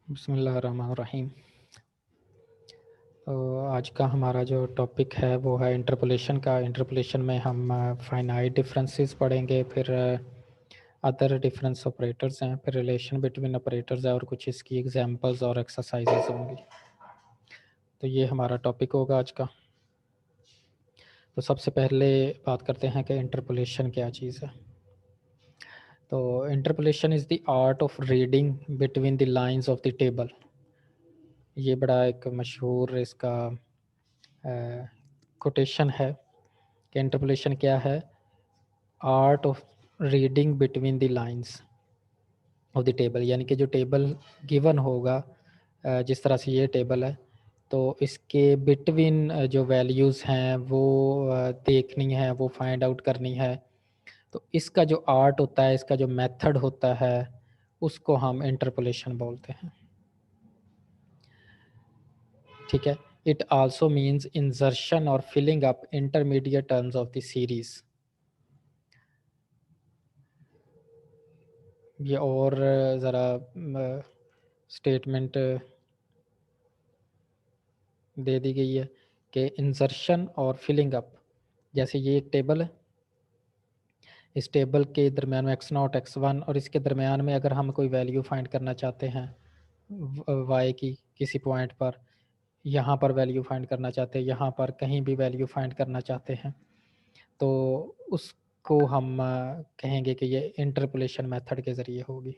बिस्मिल्लाहिर्रहमानिर्रहीम। तो आज का हमारा जो टॉपिक है वो है इंटरपोलेशन का। इंटरपोलेशन में हम फाइनाइट डिफरेंसेस पढ़ेंगे, फिर अदर डिफरेंस ऑपरेटर्स हैं, फिर रिलेशन बिटवीन ऑपरेटर्स है और कुछ इसकी एग्जांपल्स और एक्सरसाइजेस होंगी। तो ये हमारा टॉपिक होगा आज का। तो सबसे पहले बात करते हैं कि इंटरपोलेशन क्या चीज़ है। तो interpolation is the art of reading between the lines of the table. ये बड़ा एक मशहूर इसका कोटेशन है कि इंटरपोलेशन क्या है, art of reading between the lines of the table. यानी कि जो टेबल गिवन होगा, जिस तरह से ये टेबल है, तो इसके बिटवीन जो वैल्यूज़ हैं वो देखनी है, वो फाइंड आउट करनी है। तो इसका जो आर्ट होता है, इसका जो मेथड होता है, उसको हम इंटरपोलेशन बोलते हैं। ठीक है। इट आल्सो मीन्स इंसर्शन और filling up intermediate terms of the series. ये और ज़रा स्टेटमेंट दे दी गई है कि इंसर्शन और फिलिंग अप, जैसे ये एक टेबल है, इस टेबल के दरमियान में एक्स नॉट एक्स वन, और इसके दरमियान में अगर हम कोई वैल्यू फाइंड करना चाहते हैं वाई की किसी पॉइंट पर, यहाँ पर वैल्यू फाइंड करना चाहते हैं, यहाँ पर कहीं भी वैल्यू फाइंड करना चाहते हैं, तो उसको हम कहेंगे कि ये इंटरपोलेशन मेथड के ज़रिए होगी।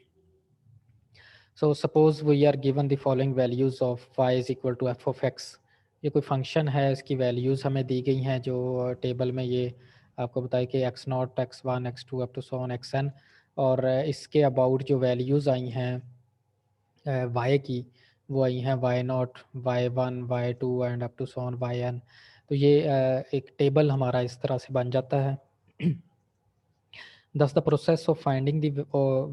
So suppose we are given the following values of y is equal to f of x. ये कोई फंक्शन है, इसकी वैल्यूज़ हमें दी गई हैं जो टेबल में ये आपको बताए कि x not x one x two up to so on x n, और इसके अबाउट जो वैल्यूज़ आई हैं वाई की, वो आई हैं y not y one y two and up to so on y n. तो ये एक टेबल हमारा इस तरह से बन जाता है। Thus, the process of finding the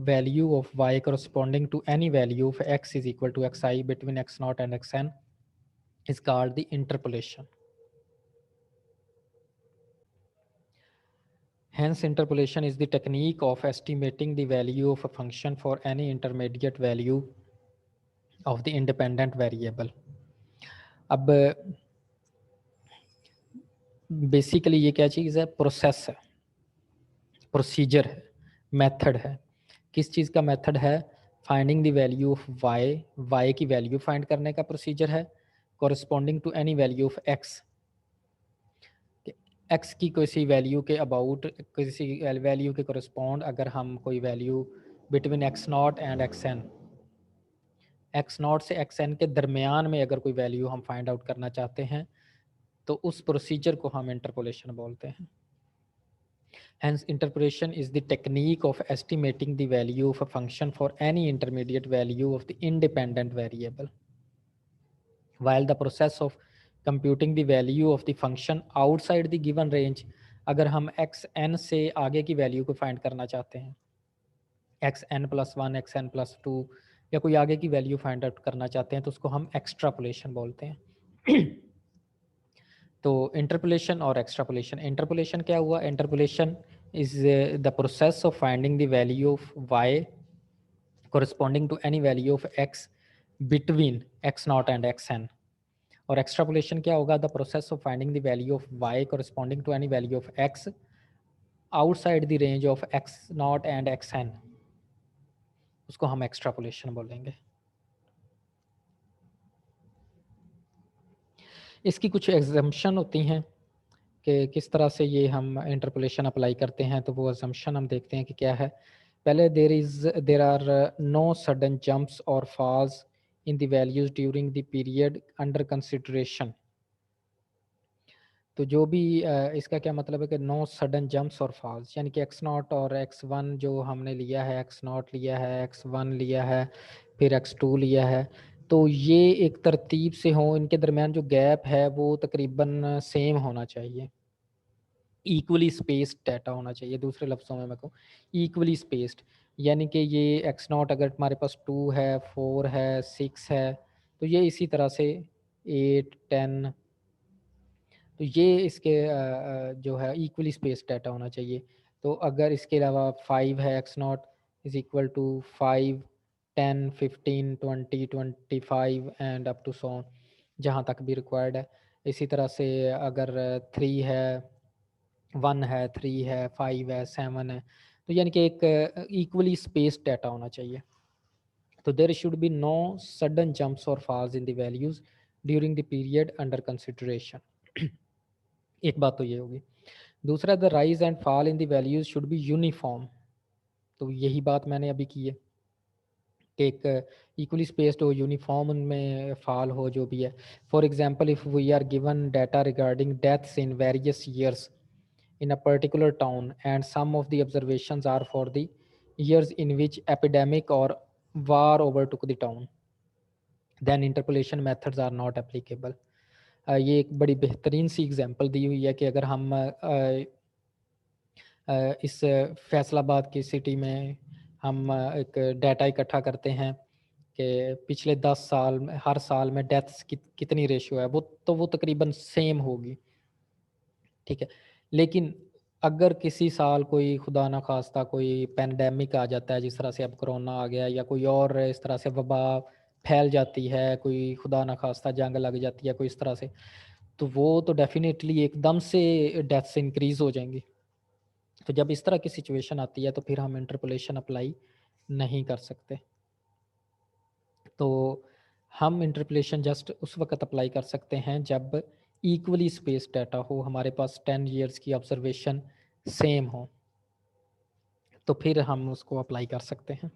value of y corresponding to any value of x is equal to xi between x naught and xn is called the interpolation. Hence, interpolation is the technique of estimating the value of a function for any intermediate value of the independent variable. अब basically ये क्या चीज़ है? Process है, procedure है, method है। किस चीज़ का method है? Finding the value of y, y की वैल्यू फाइंड करने का प्रोसीजर है, corresponding to any value of x, x की किसी वैल्यू के अबाउट, किसी वैल्यू के कॉरस्पॉन्ड अगर हम कोई value between x not and x n, x not से एक्स एन के दरमियान में अगर कोई वैल्यू हम फाइंड आउट करना चाहते हैं, तो उस प्रोसीजर को हम इंटरपोलेशन बोलते हैं। Hence, interpolation is the technique of estimating the value of a function for any intermediate value of the independent variable, while the process of computing the value of the function outside the given range, अगर हम x N से आगे की value को find करना चाहते हैं, x n plus one x n plus two, या कोई आगे की वैल्यू फाइंड आउट करना चाहते हैं, तो उसको हम एक्स्ट्रापोलेशन बोलते हैं। तो इंटरपोलेशन और एक्स्ट्रापोलेशन, इंटरपोलेशन क्या हुआ? Interpolation is the process of finding the value of y corresponding to any value of x between x naught and xn. और एक्स्ट्रापोलेशन क्या होगा? The process of finding the value of y corresponding to any value of x outside the range of x naught and xn, उसको हम extrapolation बोलेंगे। इसकी कुछ exemption होती हैं कि किस तरह से ये हम इंटरपोलेशन अप्लाई करते हैं, तो वो एग्जम्पशन हम देखते हैं कि क्या है। पहले there are no sudden jumps और falls in the values during the period under consideration. तो जो भी इसका क्या मतलब है कि नो सडन जंप्स और फॉल्स, यानी कि एक्स नॉट और एक्स वन जो हमने लिया है, एक्स नॉट लिया है, एक्स वन लिया है, फिर एक्स टू लिया है, तो ये एक तरतीब से हो, इनके दरमियान जो गैप है वो तकरीबन सेम होना चाहिए, इक्वली स्पेस्ड डाटा होना चाहिए। दूसरे लफ्ज़ों में मैं कहूँ इक्वली स्पेस्ड, यानी कि ये एक्स नॉट अगर हमारे पास 2 है, 4 है, 6 है, तो ये इसी तरह से 8 10, तो ये इसके जो है इक्वली स्पेस डाटा होना चाहिए। तो अगर इसके अलावा 5 है, x not is equal to 5, 10, 15, 20, 25 and up to so on, जहाँ तक भी रिक्वायर्ड है। इसी तरह से अगर 3 है, 1 है, 3 है, 5 है, 7 है, तो यानी कि एक इक्वली स्पेस्ड डाटा होना चाहिए। तो there should be no sudden jumps और falls in the values during the period under consideration. एक बात तो ये होगी। दूसरा, the rise and fall in the values should be uniform. तो यही बात मैंने अभी की है कि एक इक्वली स्पेस्ड हो, यूनिफॉर्म उनमें फॉल हो जो भी है। For example, if we are given data regarding deaths in various years in a particular town and some of the observations are for the years in which epidemic or war overtook the town, then interpolation methods are not applicable. ये एक बड़ी बेहतरीन सी example दी हुई है कि अगर हम इस फैसलाबाद की सिटी में हम एक डाटा इकट्ठा करते हैं कि पिछले 10 साल में हर साल में डेथ्स की कितनी रेशियो है, वो तकरीबन सेम होगी, ठीक है। लेकिन अगर किसी साल कोई खुदा ना खास्ता कोई पेंडेमिक आ जाता है, जिस तरह से अब कोरोना आ गया, या कोई और इस तरह से वबा फैल जाती है, कोई खुदा ना खास्ता जंग लग जाती है कोई इस तरह से, तो वो तो डेफिनेटली एकदम से डेथ्स इंक्रीज हो जाएंगी। तो जब इस तरह की सिचुएशन आती है तो फिर हम इंटरपोलेशन अप्लाई नहीं कर सकते। तो हम इंटरपोलेशन जस्ट उस वक्त अप्लाई कर सकते हैं जब इक्वली स्पेस डाटा हो, हमारे पास 10 ईयर्स की ऑब्जर्वेशन सेम हो, तो फिर हम उसको अप्लाई कर सकते हैं।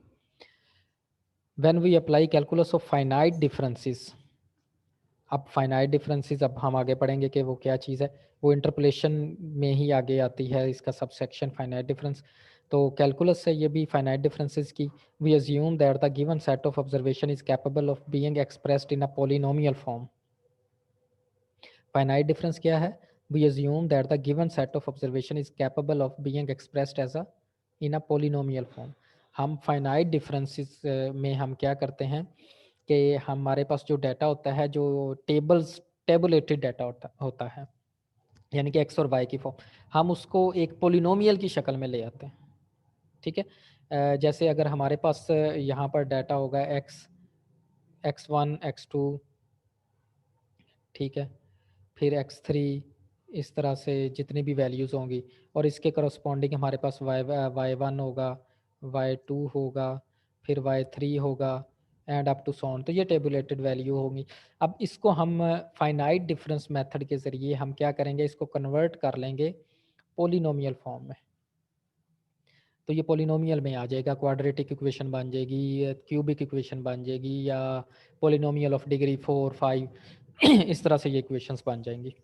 When we apply calculus of finite differences, अब फाइनाइट डिफरेंसेस अब हम आगे पढ़ेंगे कि वो क्या चीज़ है, वो इंटरपोलेशन में ही आगे आती है, इसका सबसेक्शन फाइनाइट डिफरेंस। तो कैलकुलस से ये भी फाइनाइट डिफरेंसेस की, we assume that the given set of observation is capable of being expressed in a polynomial form. Finite difference क्या है? We assume that the given set of observation is capable of being expressed as a in a polynomial form. हम finite differences में हम क्या करते हैं कि हमारे पास जो डाटा होता है, जो टेबुलेटेड डाटा होता है, यानी कि एक्स और वाई की फॉर्म, हम उसको एक पोलिनोमियल की शक्ल में ले आते हैं, ठीक है। जैसे अगर हमारे पास यहाँ पर डाटा होगा x1 x2, ठीक है, फिर x3, इस तरह से जितनी भी वैल्यूज़ होंगी, और इसके करस्पॉन्डिंग हमारे पास y1 होगा, y2 होगा, फिर y3 होगा, एंड अप टू सॉन। तो ये टेबुलेटेड वैल्यू होंगी। अब इसको हम फाइनाइट डिफरेंस मेथड के ज़रिए हम क्या करेंगे, इसको कन्वर्ट कर लेंगे पोलिनोमियल फॉर्म में। तो ये पोलिनोमियल में आ जाएगा, क्वाड्रेटिक इक्वेशन बन जाएगी, क्यूबिक इक्वेशन बन जाएगी, या पोलिनोमियल ऑफ डिग्री 4, 5 इस तरह से ये इक्वेशंस बन जाएंगी।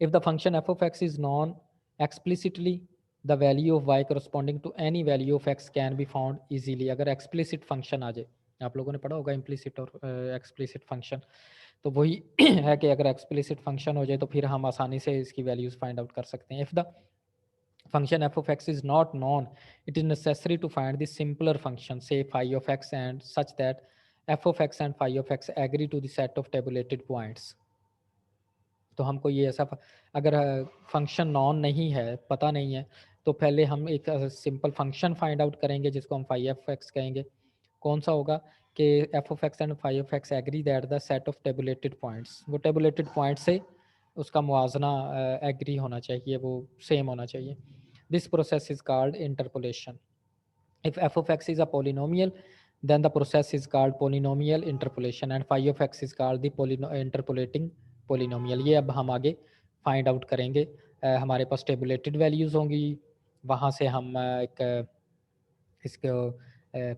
If the function f of x is known explicitly, the value of y corresponding to any value of x can be found easily. अगर explicit function आ जाए, आप लोगों ने पढ़ा होगा implicit और explicit function, तो वही है कि अगर explicit function हो जाए तो फिर हम आसानी से इसकी values find out कर सकते हैं। If the function f of x is not known, it is necessary to find the simpler function, say phi of x, and such that f of x and phi of x agree to the set of tabulated points. तो हमको ये ऐसा अगर function non नहीं है, पता नहीं है, तो पहले हम एक सिंपल फंक्शन फाइंड आउट करेंगे जिसको हम फाई एफ एक्स कहेंगे। कौन सा होगा कि f of x and phi of x agree that the set of tabulated points, वो टेबुलेटेड पॉइंट से उसका मुआजना एग्री होना चाहिए, वो सेम होना चाहिए। This process is called interpolation. If F of x is a polynomial, then the process is called polynomial interpolation and phi of x is called the interpolating polynomial। ये अब हम आगे फाइंड आउट करेंगे। हमारे पास tabulated values होंगी, वहाँ से हम एक इसको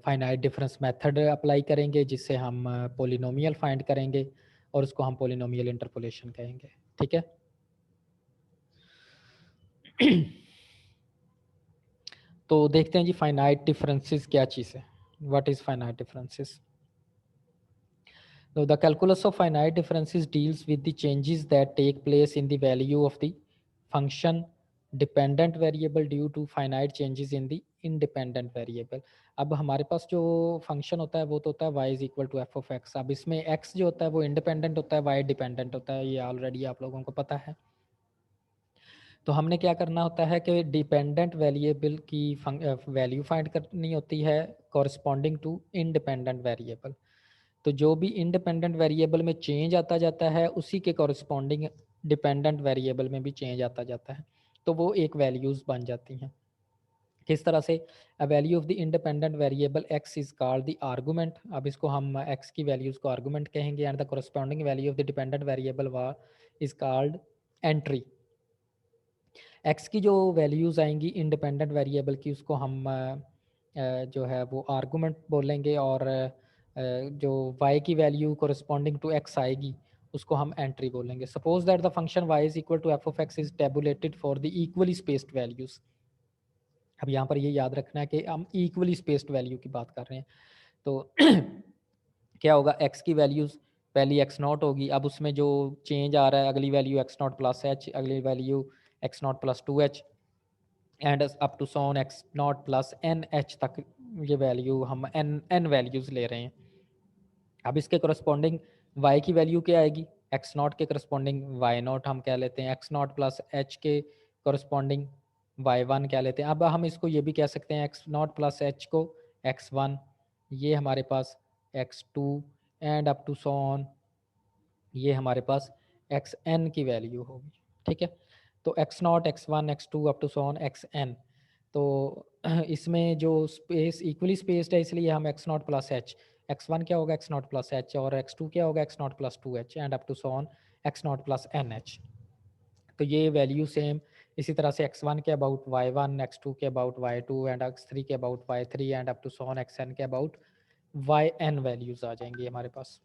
फाइनाइट डिफरेंस मेथड अप्लाई करेंगे जिससे हम पोलिनोमियल फाइंड करेंगे, और उसको हम पोलिनोमियल इंटरपोलेशन कहेंगे, ठीक है। तो देखते हैं जी फाइनाइट डिफरेंसेस क्या चीज़ है, what is finite differences. So the calculus of finite differences deals with the changes that take place in the value of the function dependent variable due to finite changes in the independent variable। अब हमारे पास जो function होता है वो तो होता है y is equal to f of x. अब इसमें x जो होता है वो इंडिपेंडेंट होता है, y डिपेंडेंट होता है, ये ऑलरेडी आप लोगों को पता है। तो हमने क्या करना होता है कि डिपेंडेंट वेरिएबल की वैल्यू फाइंड करनी होती है कॉरस्पॉन्डिंग टू इंडिपेंडेंट वेरिएबल। तो जो भी इंडिपेंडेंट वेरिएबल में चेंज आता जाता है उसी के कॉरस्पॉन्डिंग डिपेंडेंट वेरिएबल में भी चेंज आता जाता है, तो वो एक वैल्यूज़ बन जाती हैं। किस तरह से? A value of the independent variable x is called the argument. अब इसको हम एक्स की वैल्यूज़ को आर्गुमेंट कहेंगे, and the corresponding value of the dependent variable वा इज कॉल्ड एंट्री। एक्स की जो वैल्यूज़ आएंगी इंडिपेंडेंट वेरिएबल की उसको हम जो है वो आर्गुमेंट बोलेंगे, और जो वाई की वैल्यू कोरिस्पॉन्डिंग टू एक्स आएगी उसको हम एंट्री बोलेंगे। Suppose that the function y is equal to f of x is tabulated for the equally spaced values. अब यहाँ पर ये याद रखना है कि हम इक्वली स्पेस्ड वैल्यू की बात कर रहे हैं। तो क्या होगा, एक्स की वैल्यूज़ पहली एक्स नॉट होगी, अब उसमें जो चेंज आ रहा है अगली value x naught plus h, अगली value x naught plus two h, and up to so on x naught plus n h तक ये वैल्यू हम एन वैल्यूज़ ले रहे हैं। अब इसके करस्पॉन्डिंग वाई की वैल्यू क्या आएगी, एक्स नॉट के करस्पॉन्डिंग वाई नॉट हम कह लेते हैं, एक्स नॉट प्लस एच के करस्पॉन्डिंग वाई वन कह लेते हैं। अब हम इसको ये भी कह सकते हैं एक्स नॉट प्लस एच को एक्स वन, ये हमारे पास x two, and up to so on ये हमारे पास एक्स एन की वैल्यू होगी। ठीक है, तो x not x one x two up to so on x n. तो इसमें जो स्पेस इक्वली स्पेस्ड है इसलिए हम x naught plus h, x one क्या होगा एक्स नॉट प्लस एच, और एक्स टू क्या होगा x naught plus two h, and up to so on x naught plus n h. तो ये वैल्यू सेम इसी तरह से एक्स वन के about y one, x two के about y two, and x three के about y three, and up to so on x n के about y n values आ जाएंगी हमारे पास।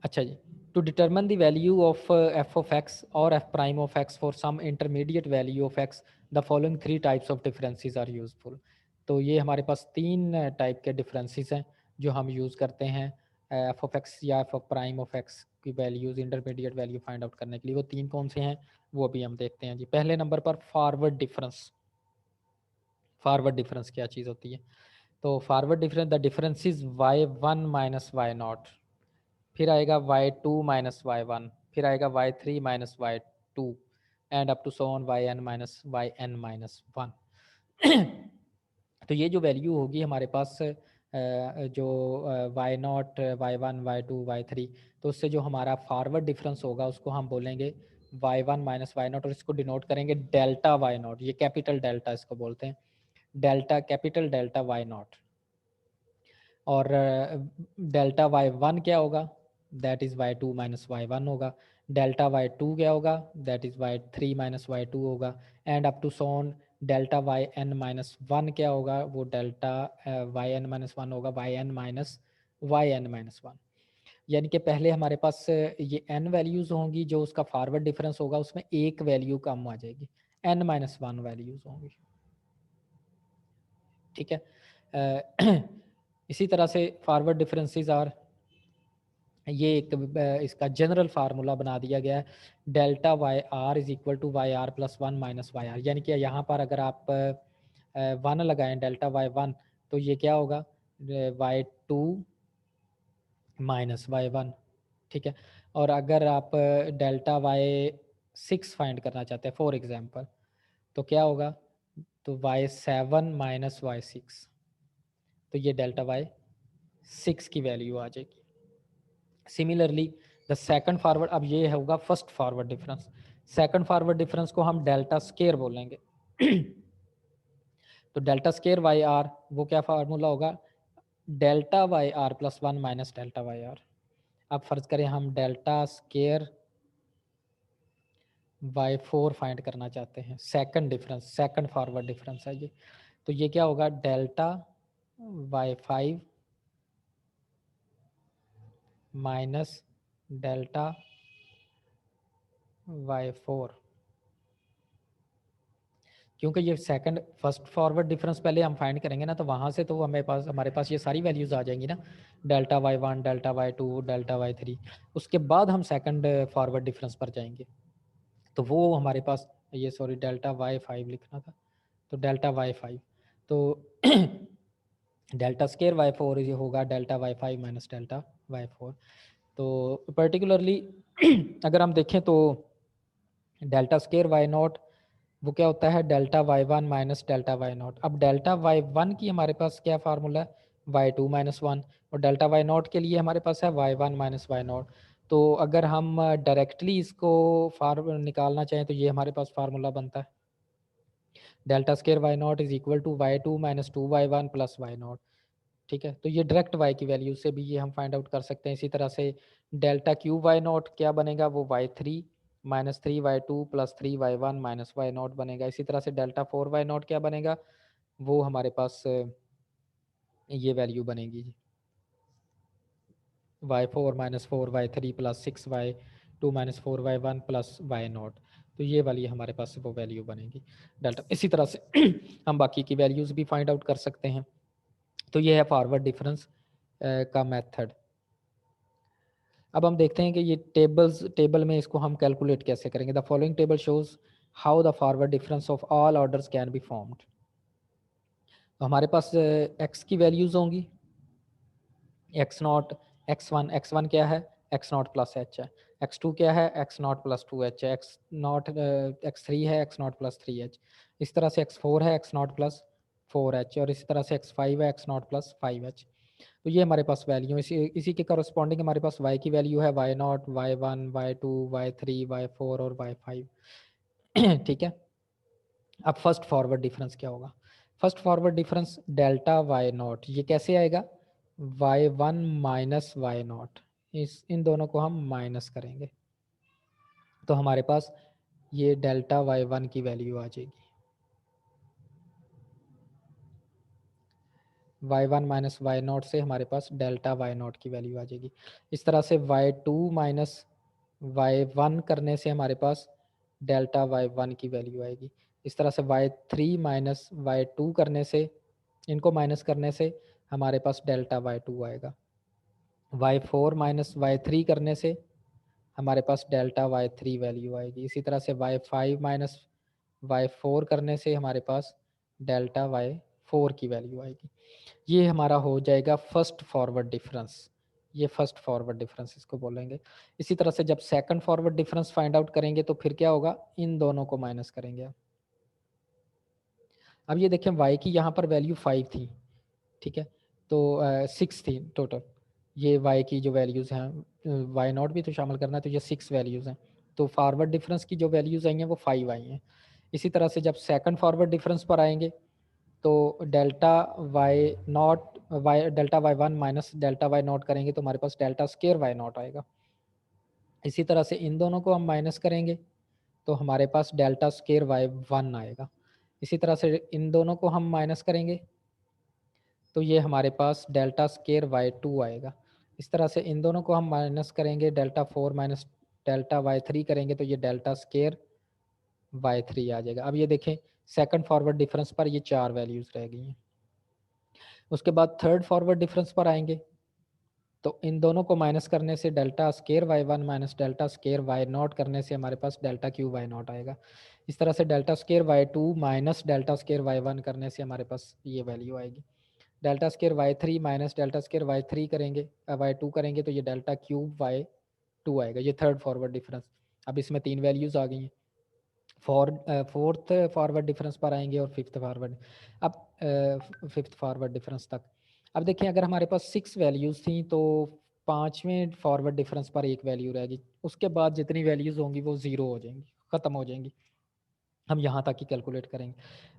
अच्छा जी, to determine the value of f of x और f prime of x for some intermediate value of x the following three types of differences are useful. तो ये हमारे पास तीन टाइप के डिफरेंसेस हैं जो हम यूज़ करते हैं एफ ऑफ एक्स या f of prime of x की values intermediate value find out करने के लिए। वो तीन कौन से हैं वो अभी हम देखते हैं जी। पहले नंबर पर फॉरवर्ड डिफरेंस। फॉरवर्ड डिफरेंस क्या चीज़ होती है? तो forward difference, the difference is y one minus y naught, फिर आएगा y two minus y one, फिर आएगा y three minus y two, and up to so on y n minus y n minus one. तो ये जो value होगी हमारे पास जो y not y one y two y three, तो उससे जो हमारा फॉरवर्ड डिफरेंस होगा उसको हम बोलेंगे y one minus y naught, और इसको डिनोट करेंगे डेल्टा वाई नॉट, ये कैपिटल डेल्टा इसको बोलते हैं, delta capital delta y naught. और डेल्टा वाई वन क्या होगा, that is y two minus y one होगा। डेल्टा वाई टू क्या होगा, that is y three minus y two होगा। And up to so on delta y n minus one क्या होगा, वो delta y n minus one होगा, Y n minus one. यानी कि पहले हमारे पास ये एन वैल्यूज़ होंगी, जो उसका फॉरवर्ड डिफरेंस होगा उसमें एक वैल्यू कम आ जाएगी, एन माइनस वन वैल्यूज़ होंगी। ठीक है, इसी तरह से फॉरवर्ड डिफरेंसेस आर, ये एक इसका जनरल फार्मूला बना दिया गया है, delta y r is equal to y r plus one minus y r. यानी कि यहाँ पर अगर आप वन लगाएं डेल्टा वाई वन, तो ये क्या होगा y two minus y one. ठीक है, और अगर आप डेल्टा वाई सिक्स फाइंड करना चाहते हैं फॉर एग्जांपल, तो क्या होगा, तो y seven minus y six, तो ये डेल्टा वाई सिक्स की वैल्यू आ जाएगी। सिमिलरली द सेकंड फॉरवर्ड, अब ये होगा first forward difference, second forward difference को हम डेल्टा स्केयर बोलेंगे। तो डेल्टा स्केयर वाई आर, वो क्या फार्मूला होगा, delta y r plus one minus delta y r. अब फर्ज करें हम delta square y four find करना चाहते हैं, second difference, second forward difference है ये, तो ये क्या होगा, delta y five minus delta y four. क्योंकि ये सेकंड फर्स्ट फॉरवर्ड डिफरेंस पहले हम फाइंड करेंगे ना, तो वहाँ से तो हमारे पास ये सारी वैल्यूज़ आ जाएंगी ना, delta y one delta y two delta y three, उसके बाद हम सेकंड फॉरवर्ड डिफरेंस पर जाएंगे, तो वो हमारे पास ये सॉरी डेल्टा वाई फाइव लिखना था, तो डेल्टा वाई फाइव, तो डेल्टा स्केयर वाई फोर ये होगा delta y five minus delta y four. तो पर्टिकुलरली अगर हम देखें तो डेल्टा स्केयर वाई नॉट वो क्या होता है, delta y one minus delta y naught. अब डेल्टा वाई वन की हमारे पास क्या फार्मूला है, वाई टू माइनस वन, और डेल्टा वाई नॉट के लिए हमारे पास है y one minus y naught. तो अगर हम डायरेक्टली इसको निकालना चाहें तो ये हमारे पास फार्मूला बनता है, delta square y naught is equal to y two minus two y one plus y naught. ठीक है, तो ये डायरेक्ट y की वैल्यू से भी ये हम फाइंड आउट कर सकते हैं। इसी तरह से डेल्टा क्यू वाई नॉट क्या बनेगा, वो y three minus three y two plus three y one minus y naught बनेगा। इसी तरह से डेल्टा फोर वाई नॉट क्या बनेगा, वो हमारे पास ये वैल्यू बनेगी जी, y four minus four y three plus six y two minus four y one plus y naught. तो ये वाली हमारे पास वो वैल्यू बनेगी डेल्टा। इसी तरह से हम बाकी की वैल्यूज़ भी फाइंड आउट कर सकते हैं। तो ये है फॉरवर्ड डिफरेंस का मेथड। अब हम देखते हैं कि ये टेबल में इसको हम कैलकुलेट कैसे करेंगे। The following table shows how the forward difference of all orders can be formed. तो हमारे पास एक्स की वैल्यूज होंगी, एक्स नॉट, एक्स वन क्या है, एक्स नॉट प्लस एच है, एक्स टू क्या है, x naught plus two H है, एक्स नॉट एक्स थ्री है, x naught plus three H. इस तरह से एक्स फोर है, x naught plus four H, और इसी तरह से एक्स फाइव है, x naught plus five h. तो ये हमारे पास वैल्यू, इसी के करस्पॉन्डिंग हमारे पास y की वैल्यू है y not, y one, y two, y three, y four और वाई फाइव। ठीक है, अब फर्स्ट फॉरवर्ड डिफरेंस क्या होगा, first forward difference delta y naught, ये कैसे आएगा, y one minus y naught, इन दोनों को हम माइनस करेंगे तो हमारे पास ये डेल्टा वाई वन की वैल्यू आ जाएगी, y one minus y naught से हमारे पास डेल्टा वाई नॉट की वैल्यू आ जाएगी। इस तरह से y two minus y one करने से हमारे पास डेल्टा वाई वन की वैल्यू आएगी। इस तरह से y three minus y two करने से, इनको माइनस करने से हमारे पास डेल्टा वाई टू आएगा। Y four minus y three करने से हमारे पास डेल्टा वाई थ्री वैल्यू आएगी। इसी तरह से y five minus y four करने से हमारे पास डेल्टा वाई फोर की वैल्यू आएगी। ये हमारा हो जाएगा फर्स्ट फॉरवर्ड डिफरेंस, ये फर्स्ट फॉरवर्ड डिफरेंस इसको बोलेंगे। इसी तरह से जब second forward difference find out करेंगे तो फिर क्या होगा, इन दोनों को माइनस करेंगे। अब ये देखें y की यहाँ पर वैल्यू 5 थी, ठीक है, तो 6 थी टोटल, ये y की जो वैल्यूज़ हैं, वाई नॉट भी तो शामिल करना है, तो ये 6 वैल्यूज़ हैं। तो फॉरवर्ड डिफरेंस की जो वैल्यूज़ आई हैं वो 5 आई हैं। इसी तरह से जब सेकंड फॉरवर्ड डिफरेंस पर आएंगे तो delta y naught, delta y one minus delta y naught करेंगे तो हमारे पास डेल्टा स्केयर वाई नॉट आएगा। इसी तरह से इन दोनों को हम माइनस करेंगे तो हमारे पास डेल्टा स्केयर वाई वन आएगा। इसी तरह से इन दोनों को हम माइनस करेंगे तो ये हमारे पास डेल्टा स्केयर वाई टू आएगा। इस तरह से इन दोनों को हम माइनस करेंगे, delta four minus delta y three करेंगे तो ये डेल्टा स्केयर वाई थ्री आ जाएगा। अब ये देखें सेकंड फॉरवर्ड डिफरेंस पर ये चार वैल्यूज़ रह गई हैं। उसके बाद थर्ड फॉरवर्ड डिफरेंस पर आएंगे तो इन दोनों को माइनस करने से delta square y one minus delta square y naught करने से हमारे पास डेल्टा क्यू वाई नॉट आएगा। इस तरह से delta square y two minus delta square y one करने से हमारे पास ये वैल्यू आएगी। Delta square y three minus delta square y three करेंगे, वाई टू करेंगे तो ये डेल्टा क्यूब वाई टू आएगा। ये थर्ड फॉरवर्ड डिफरेंस। अब इसमें तीन वैल्यूज़ आ गई हैं। फोर्थ फॉरवर्ड डिफरेंस पर आएंगे और फिफ्थ फॉरवर्ड, अब फिफ्थ फॉरवर्ड डिफरेंस तक। अब देखिए अगर हमारे पास 6 वैल्यूज़ थी तो पाँचवें फॉरवर्ड डिफरेंस पर एक वैल्यू रहेगी, उसके बाद जितनी वैल्यूज़ होंगी वो ज़ीरो हो जाएंगी, ख़त्म हो जाएंगी। हम यहाँ तक ही कैलकुलेट करेंगे।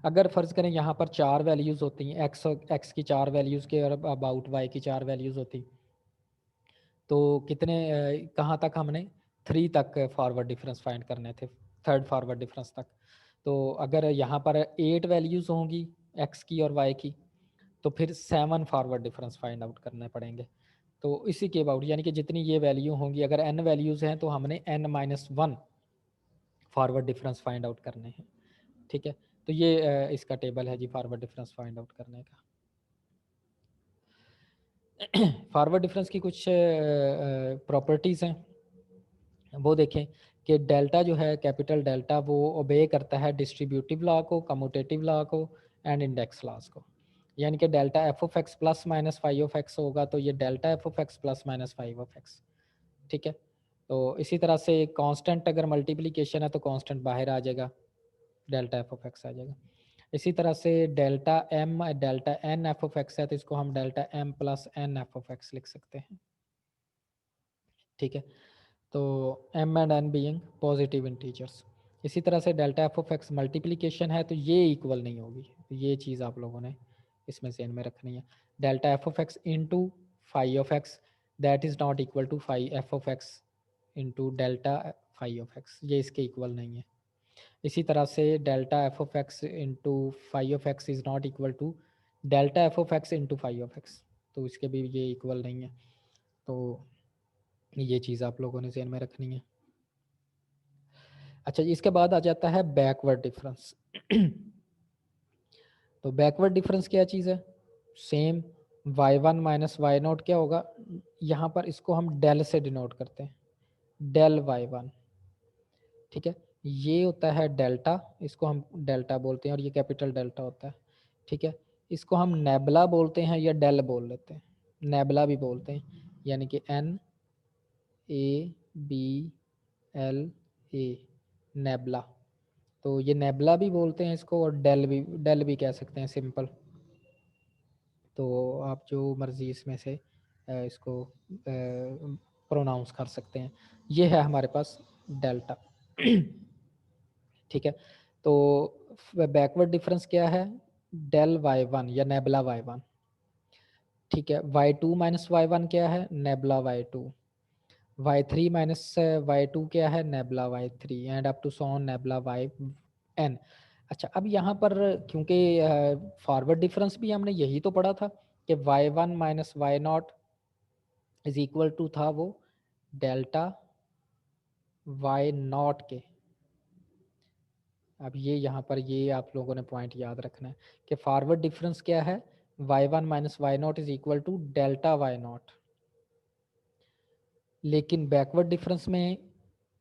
अगर फ़र्ज़ करें यहाँ पर चार वैल्यूज़ होती हैं, एक्स की चार वैल्यूज़ के और अबाउट वाई की चार वैल्यूज़ होती, तो कितने कहाँ तक हमने 3 तक फॉरवर्ड डिफरेंस फाइंड करने थे, थर्ड फॉरवर्ड डिफरेंस तक। तो अगर यहाँ पर 8 वैल्यूज़ होंगी एक्स की और वाई की तो फिर 7 फॉरवर्ड डिफरेंस फाइंड आउट करने पड़ेंगे। तो इसी के अबाउट यानी कि जितनी ये वैल्यू होंगी, अगर n वैल्यूज़ हैं तो हमने n minus one forward difference find out करने हैं। ठीक है, तो ये इसका टेबल है जी फॉरवर्ड डिफरेंस फाइंड आउट करने का। फॉरवर्ड डिफरेंस की कुछ प्रॉपर्टीज़ हैं, वो देखें कि डेल्टा जो है, कैपिटल डेल्टा, वो ओबे करता है डिस्ट्रीब्यूटिव लॉ को, कम्यूटेटिव लॉ को एंड इंडेक्स लॉज को। यानी कि delta f of x plus minus five of x होगा तो ये delta f of x plus minus five of x. ठीक है। तो इसी तरह से कांस्टेंट अगर मल्टीप्लिकेशन है तो कांस्टेंट बाहर आ जाएगा, डेल्टा एफ ऑफ एक्स आ जाएगा। इसी तरह से delta m delta n f of x है तो इसको हम delta m plus n f of x लिख सकते हैं, ठीक है। तो m and n being positive integers. इसी तरह से delta f of x multiplication है तो ये इक्वल नहीं होगी, तो ये चीज़ आप लोगों ने इसमें ज़हन में रखनी है। Delta f of x into phi of x that is not equal to phi f of x into delta phi of x, ये इसके इक्वल नहीं है। इसी तरह से delta f of x into phi of x is not equal to delta f of x into phi of x, तो इसके भी ये इक्वल नहीं है। तो ये चीज़ आप लोगों ने ज़हन में रखनी है। अच्छा, इसके बाद आ जाता है बैकवर्ड डिफरेंस। तो बैकवर्ड डिफरेंस क्या चीज़ है? Same y1 minus y not क्या होगा, यहाँ पर इसको हम डेल से डिनोट करते हैं, डेल y1, ठीक है। ये होता है डेल्टा, इसको हम डेल्टा बोलते हैं और ये कैपिटल डेल्टा होता है, ठीक है। इसको हम नेबला बोलते हैं या डेल बोल लेते हैं, नेबला भी बोलते हैं, यानी कि NABLA, नेबला। तो ये नेबला भी बोलते हैं इसको और डेल भी कह सकते हैं सिंपल। तो आप जो मर्जी इसमें से इसको प्रोनाउंस कर सकते हैं। ये है हमारे पास डेल्टा, ठीक है। तो बैकवर्ड डिफरेंस क्या है? डेल y1 या नेबला y1, ठीक है। y2 माइनस y1 क्या है? Nebula y2। y3 minus y2 क्या है? Nabla y3 and up to so on nabla yn। अच्छा, अब यहाँ पर क्योंकि फॉरवर्ड डिफरेंस भी हमने यही तो पढ़ा था कि y1 minus y naught is equal to था वो डेल्टा y नॉट के। अब ये यहाँ पर ये आप लोगों ने पॉइंट याद रखना है कि फॉरवर्ड डिफरेंस क्या है? y1 minus y naught is equal to delta y naught, लेकिन बैकवर्ड डिफरेंस में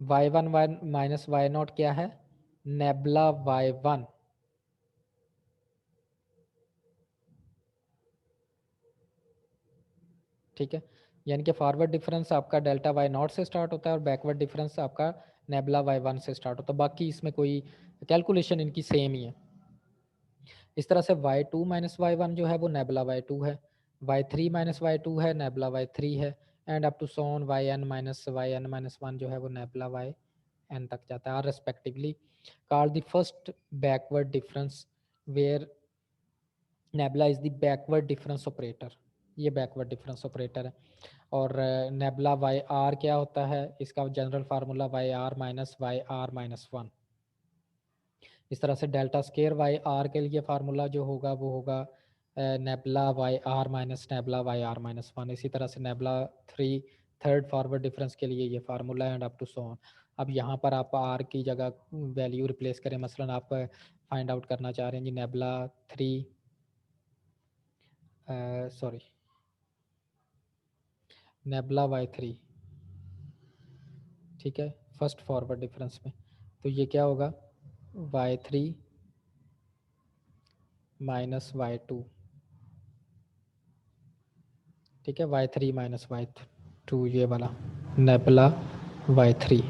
y1 माइनस वाई नॉट क्या है? नेबला y1, ठीक है। यानी कि फॉरवर्ड डिफरेंस आपका डेल्टा वाई नॉट से स्टार्ट होता है और बैकवर्ड डिफरेंस आपका नेबला y1 से स्टार्ट होता है, बाकी इसमें कोई कैलकुलेशन इनकी सेम ही है। इस तरह से y2 माइनस y1 जो है वो नेबला y2 है, y3 माइनस y2 है नेबला y3 है and up to so on yn minus one जो है वो नेबला yn तक जाता है, are respectively called the first backward difference where nabla is the backward difference operator. ये बैकवर्ड डिफरेंस ऑपरेटर है। और नेबला वाई आर क्या होता है? इसका general formula y r minus one. इस तरह से डेल्टा स्केयर वाई आर के लिए फार्मूला जो होगा वो होगा nabla y r minus nabla y r minus one. इसी तरह से नेबला थर्ड फॉरवर्ड डिफरेंस के लिए ये formula and up to so on. अब यहाँ पर आप आर की जगह वैल्यू रिप्लेस करें, मसलन आप फाइंड आउट करना चाह रहे हैं जी nabla three sorry nabla y3, ठीक है, फर्स्ट फॉरवर्ड डिफरेंस में, तो ये क्या होगा? y3 माइनस y2, ठीक है, y3 माइनस y2 ये वाला नेबला y3।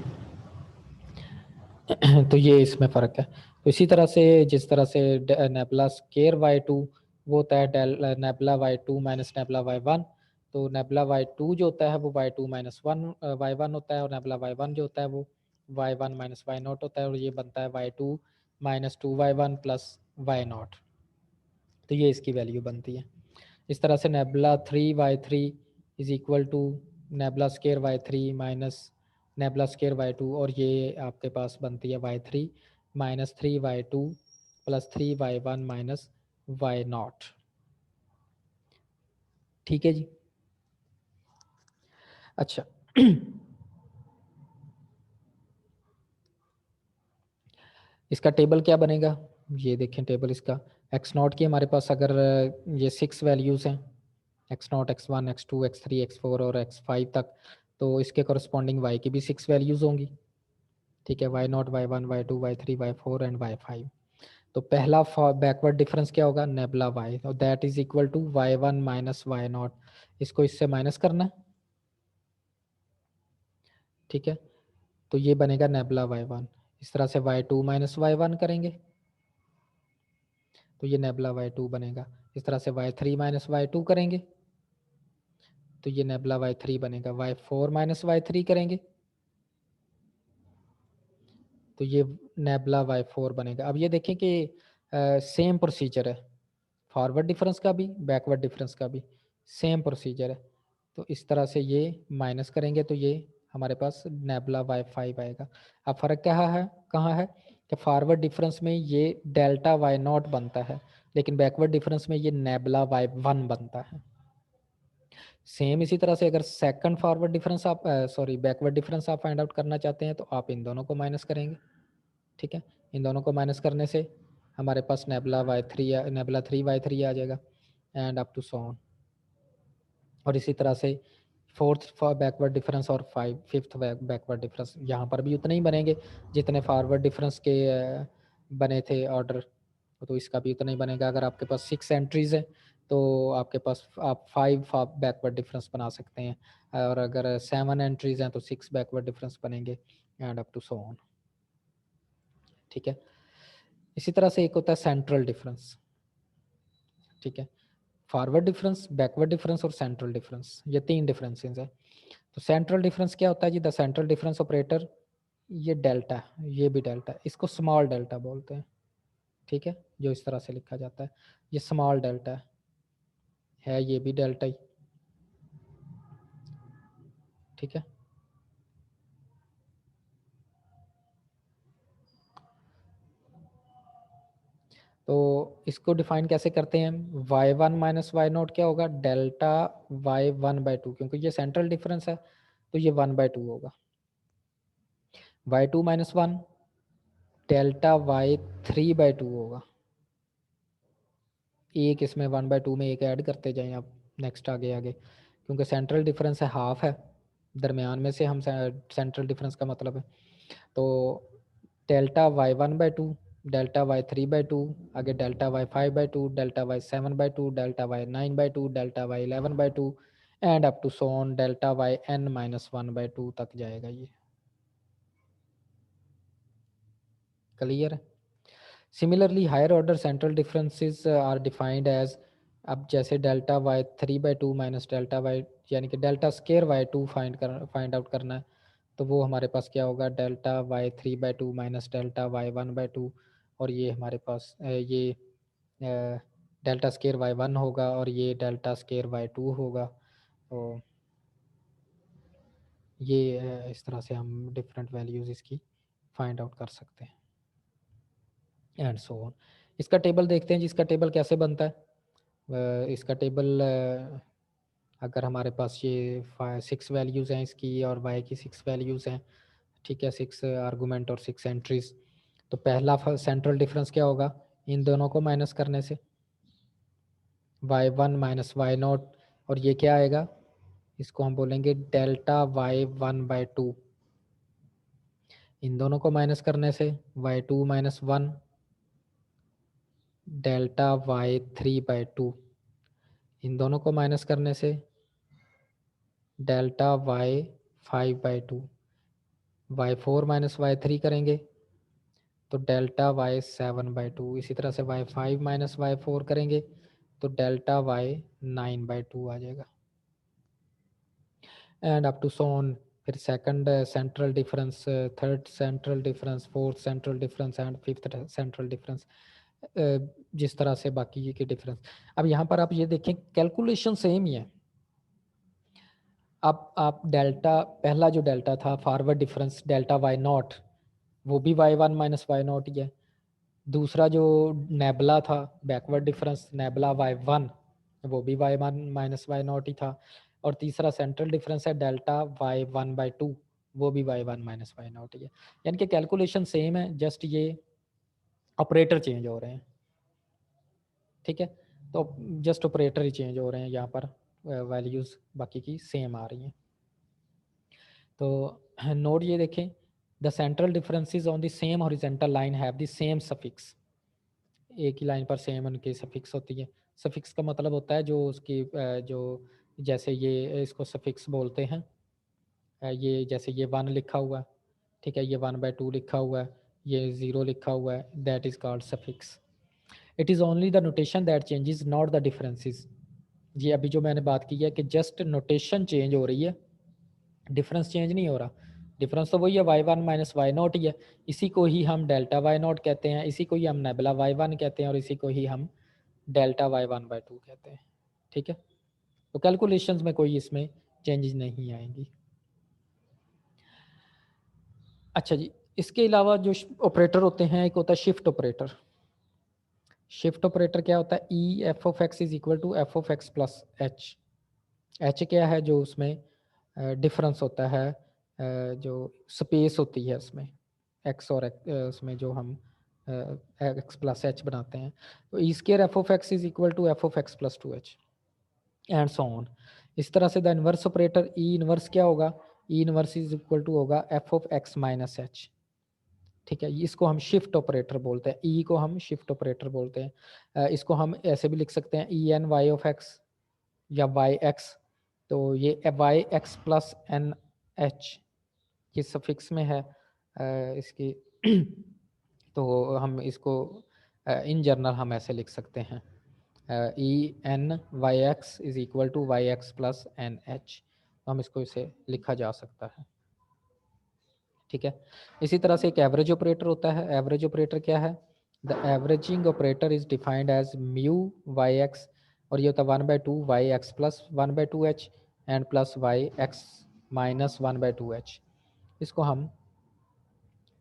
तो ये इसमें फ़र्क है। तो इसी तरह से जिस तरह से नेबला स्केयर y2 वो होता है nebula y2 minus nebula y1, तो नेबला y2 जो होता है वो y2 माइनस y1 होता है और नेबला y1 जो होता है वो y1 माइनस y नॉट होता है और ये बनता है y2 minus 2y1 plus y not. तो ये इसकी वैल्यू बनती है। इस तरह से nabla 3y3 is equal to nabla square y3 minus nabla square y2 और ये आपके पास बनती है y3 minus 3y2 plus 3y1 minus y naught, ठीक है जी। अच्छा, इसका टेबल क्या बनेगा? ये देखें टेबल इसका, एक्स नॉट की हमारे पास अगर ये 6 वैल्यूज़ हैं, x not x1 x2 x3 x4 और x5 तक, तो इसके करस्पॉन्डिंग y की भी 6 वैल्यूज़ होंगी, ठीक है, y not y1 y2 y3 y4 and y5। तो पहला बैकवर्ड डिफरेंस क्या होगा? नेबला y, और that is equal to y1 minus y naught. इसको इससे माइनस करना है, ठीक है, तो ये बनेगा नेबुला y1। इस तरह से y2 माइनस y1 करेंगे तो ये नेबुला y2 बनेगा। इस तरह से y3 माइनस y2 करेंगे तो ये नेबुला y3 बनेगा। y4 माइनस y3 करेंगे तो ये नेबुला y4 बनेगा। अब ये देखें कि सेम प्रोसीजर है, फॉरवर्ड डिफरेंस का भी बैकवर्ड डिफरेंस का भी सेम प्रोसीजर है। तो इस तरह से ये माइनस करेंगे तो ये हमारे पास नेबुला y5 आएगा। अब फ़र्क क्या है, कहाँ है कि फॉरवर्ड डिफरेंस में ये डेल्टा y0 बनता है, लेकिन बैकवर्ड डिफरेंस में ये नेबुला y1 बनता है। सेम इसी तरह से अगर सेकंड फॉरवर्ड डिफरेंस आप सॉरी बैकवर्ड डिफरेंस आप फाइंड आउट करना चाहते हैं तो आप इन दोनों को माइनस करेंगे। ठीक है, इन दोनों को माइनस करने से हमारे पास नेबुला y3 नेबुला 3y3 आ जाएगा and up to so on. और इसी तरह से फोर्थ बैकवर्ड डिफरेंस और फिफ्थ बैकवर्ड डिफरेंस यहाँ पर भी उतने ही बनेंगे जितने फॉरवर्ड डिफरेंस के बने थे ऑर्डर, तो इसका भी उतना ही बनेगा। अगर आपके पास 6 एंट्रीज है तो आपके पास आप 5 बैकवर्ड डिफरेंस बना सकते हैं, और अगर 7 एंट्रीज हैं तो 6 बैकवर्ड डिफरेंस बनेंगे and up to so on. ठीक है, इसी तरह से एक होता है सेंट्रल डिफरेंस। ठीक है, फॉरवर्ड डिफरेंस, बैकवर्ड डिफरेंस और सेंट्रल डिफरेंस, ये 3 डिफरेंसेस हैं। तो सेंट्रल डिफरेंस क्या होता है जी? द सेंट्रल डिफरेंस ऑपरेटर, ये डेल्टा, ये भी डेल्टा, इसको स्मॉल डेल्टा बोलते हैं। ठीक है, जो इस तरह से लिखा जाता है, ये स्मॉल डेल्टा है, ये भी डेल्टा ही। ठीक है, तो इसको डिफाइन कैसे करते हैं हम? y1 माइनस वाई नोट क्या होगा? डेल्टा y1/2, क्योंकि ये सेंट्रल डिफरेंस है तो ये 1/2 होगा। y2 माइनस 1 डेल्टा y3/2 होगा। एक इसमें 1/2 में एक ऐड करते जाएं आप नेक्स्ट आगे आगे, क्योंकि सेंट्रल डिफरेंस है हाफ है, दरमियान में से हम सेंट्रल डिफरेंस का मतलब है। तो डेल्टा y1/2, डेल्टा y3/2, आगे delta y5/2, delta y7/2, delta y9/2, delta y11/2 and up to so on delta yn-1/2 तक जाएगा। ये क्लियर है? Similarly higher order central differences are defined as, अब जैसे delta y3/2 minus delta y, यानी कि delta square y2 find out करना है, तो वो हमारे पास क्या होगा? Delta y3/2 minus delta y1/2, और ये हमारे पास ये डेल्टा स्केयर y1 होगा और ये डेल्टा स्केयर y2 होगा। तो ये इस तरह से हम डिफरेंट वैल्यूज़ इसकी फाइंड आउट कर सकते हैं एंड सो ऑन। इसका टेबल देखते हैं जिसका टेबल कैसे बनता है। इसका टेबल अगर हमारे पास ये 6 वैल्यूज़ हैं इसकी और y की 6 वैल्यूज़ हैं, ठीक है, 6 आर्गूमेंट और 6 एंट्रीज, तो पहला सेंट्रल डिफरेंस क्या होगा? इन दोनों को माइनस करने से y1 माइनस y0, और ये क्या आएगा? इसको हम बोलेंगे डेल्टा y1/2। इन दोनों को माइनस करने से y2 माइनस 1 डेल्टा y3/2। इन दोनों को माइनस करने से delta y5/2। y4 minus y3 करेंगे तो डेल्टा y7/2। इसी तरह से y5 माइनस y4 करेंगे तो डेल्टा y9/2 आ जाएगा and up to so on. फिर second central difference, third central difference, fourth central difference and fifth central difference, जिस तरह से बाकी के डिफरेंस। अब यहाँ पर आप ये देखें कैलकुलेशन सेम ही है। अब आप डेल्टा, पहला जो डेल्टा था फॉरवर्ड डिफरेंस डेल्टा y0, वो भी y1 माइनस y0 ही है। दूसरा जो नेबला था बैकवर्ड डिफरेंस नेबला y1, वो भी y1 माइनस y0 ही था। और तीसरा सेंट्रल डिफरेंस है डेल्टा y1/2, वो भी y1 माइनस y0 ही है। यानी कि कैलकुलेशन सेम है, जस्ट ये ऑपरेटर चेंज हो रहे हैं। ठीक है, तो जस्ट ऑपरेटर ही चेंज हो रहे हैं, यहाँ पर वैल्यूज़ बाकी की सेम आ रही हैं। तो नोट ये देखें, the central differences on the same horizontal line have the same suffix. एक ही लाइन पर सेम उनकी सफिक्स होती है। सफिक्स का मतलब होता है जो उसकी जो, जैसे ये इसको सफिक्स बोलते हैं, ये जैसे ये 1 लिखा हुआ है, ठीक है, ये 1/2 लिखा हुआ है, ये 0 लिखा हुआ है, that is called suffix. It is only the notation that changes, not the differences. ये अभी जो मैंने बात की है कि जस्ट नोटेशन चेंज हो रही है, डिफरेंस चेंज नहीं हो रहा। डिफरेंस तो वही है, y1 माइनस वाई नॉट ही है। इसी को ही हम डेल्टा वाई नॉट कहते हैं, इसी को ही हम नेबुला y1 कहते हैं, और इसी को ही हम डेल्टा y1/2 कहते हैं। ठीक है, तो कैलकुलेशंस में कोई इसमें चेंजेस नहीं आएंगी। अच्छा जी, इसके अलावा जो ऑपरेटर होते हैं, एक होता है शिफ्ट ऑपरेटर। शिफ्ट ऑपरेटर क्या होता है? E f of x is equal to f of x plus h. H क्या है? जो उसमें डिफरेंस होता है, जो स्पेस होती है उसमें, एक्स और उसमें जो हम एक्स प्लस एच बनाते हैं, तो E square f of x is equal to f of x plus 2h and so on. इस तरह से the inverse operator E inverse क्या होगा? E inverse is equal to होगा f of x minus h. ठीक है, इसको हम शिफ्ट ऑपरेटर बोलते हैं, ई को हम शिफ्ट ऑपरेटर बोलते हैं। इसको हम ऐसे भी लिख सकते हैं, E n y of x या वाई एक्स। तो ये y x plus n h ये सफिक्स में है इसकी तो हम इसको इन जनरल हम ऐसे लिख सकते हैं, E n y x is equal to y x plus n h. तो हम इसको इसे लिखा जा सकता है। ठीक है, इसी तरह से एक एवरेज ऑपरेटर होता है। एवरेज ऑपरेटर क्या है? The averaging operator is defined as mu y x, और ये होता है 1/2 y x plus 1/2h and plus y x minus 1/2h। इसको हम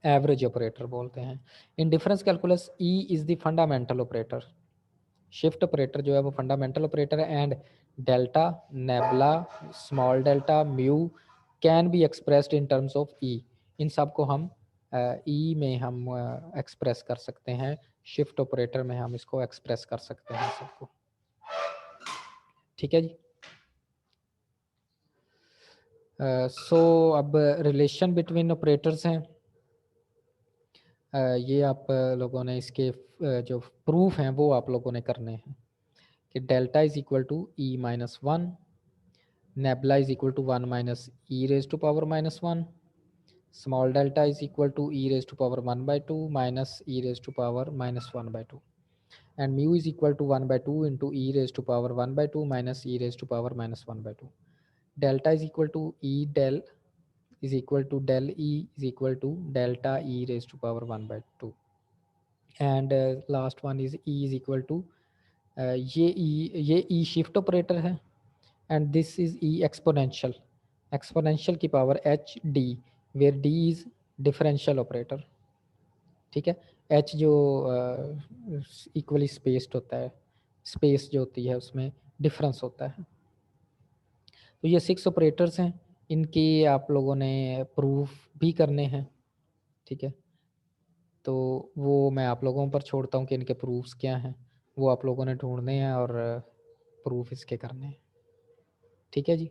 एवरेज ऑपरेटर बोलते हैं। In difference calculus E is the fundamental operator. Shift operator जो है वो फंडामेंटल ऑपरेटर है। And delta, nabla, small delta, mu can be expressed in terms of E. इन सब को हम ई में हम एक्सप्रेस कर सकते हैं, शिफ्ट ऑपरेटर में हम इसको एक्सप्रेस कर सकते हैं सबको। ठीक है जी। सो अब रिलेशन बिटवीन ऑपरेटर्स हैं, ये आप लोगों ने इसके जो प्रूफ हैं वो आप लोगों ने करने हैं कि delta is equal to E minus 1, nebula is equal to 1 minus e raised to power minus 1, small delta is equal to e raised to power 1/2 minus e raised to power minus 1/2, and mu is equal to 1/2 into e raised to power 1/2 minus e raised to power minus 1/2. Delta is equal to e del is equal to del e is equal to delta e raised to power 1/2, and last one is e is equal to ये e shift operator है, and this is E exponential, exponential की power h D, where D is differential operator. ठीक है, H जो equally spaced होता है, space जो होती है उसमें डिफरेंस होता है। तो ये 6 ऑपरेटर्स हैं, इनकी आप लोगों ने प्रूफ भी करने हैं। ठीक है, तो वो मैं आप लोगों पर छोड़ता हूँ कि इनके प्रूफ्स क्या हैं, वो आप लोगों ने ढूंढने हैं और प्रूफ इसके करने हैं। ठीक है जी।